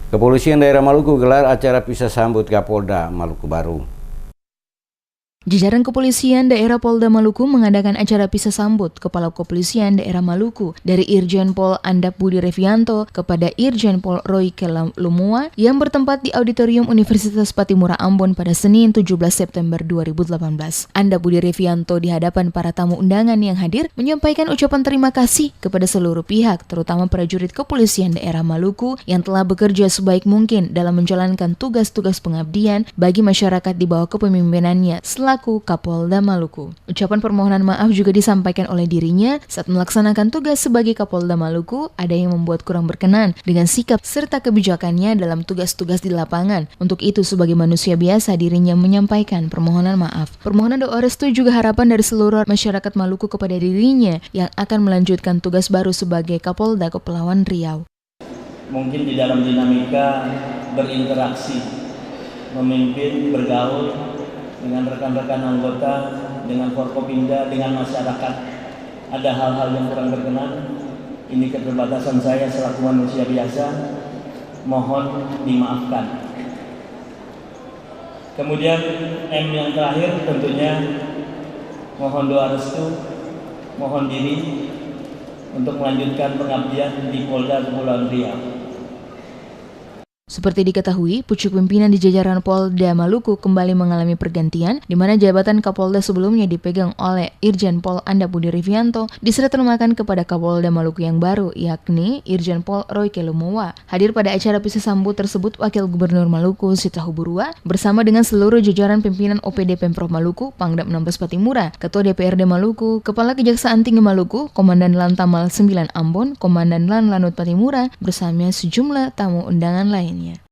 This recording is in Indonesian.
Kepolisian Daerah Maluku gelar acara pisah sambut Kapolda Maluku Baru. Jajaran Kepolisian Daerah Polda Maluku mengadakan acara pisah sambut Kepala Kepolisian Daerah Maluku dari Irjen Pol Andap Budi Revianto kepada Irjen Pol Royke Lumua yang bertempat di Auditorium Universitas Patimura Ambon pada Senin 17 September 2018. Andap Budi Revianto di hadapan para tamu undangan yang hadir menyampaikan ucapan terima kasih kepada seluruh pihak, terutama prajurit Kepolisian Daerah Maluku yang telah bekerja sebaik mungkin dalam menjalankan tugas-tugas pengabdian bagi masyarakat di bawah kepemimpinannya selaku Kapolda Maluku. Ucapan permohonan maaf juga disampaikan oleh dirinya saat melaksanakan tugas sebagai Kapolda Maluku ada yang membuat kurang berkenan dengan sikap serta kebijakannya dalam tugas-tugas di lapangan. Untuk itu sebagai manusia biasa dirinya menyampaikan permohonan maaf. Permohonan doa restu juga harapan dari seluruh masyarakat Maluku kepada dirinya yang akan melanjutkan tugas baru sebagai Kapolda Kepulauan Riau. Mungkin di dalam dinamika berinteraksi, memimpin, bergaul dengan rekan-rekan anggota, dengan Forkopimda, dengan masyarakat, ada hal-hal yang kurang berkenan. Ini keterbatasan saya selaku manusia biasa, mohon dimaafkan. Kemudian M yang terakhir tentunya mohon doa restu, mohon diri untuk melanjutkan pengabdian di Polda Kepulauan Riau. Seperti diketahui, pucuk pimpinan di jajaran Polda Maluku kembali mengalami pergantian, di mana jabatan Kapolda sebelumnya dipegang oleh Irjen Pol Andap Budi Revianto diserahkan kepada Kapolda Maluku yang baru, yakni Irjen Pol Royke Lumua. Hadir pada acara pisah sambut tersebut Wakil Gubernur Maluku Sita Huburua bersama dengan seluruh jajaran pimpinan OPD Pemprov Maluku, Pangdam 16 Patimura, Ketua DPRD Maluku, Kepala Kejaksaan Tinggi Maluku, Komandan Lantamal 9 Ambon, Komandan Lanut Patimura, bersama sejumlah tamu undangan lainnya.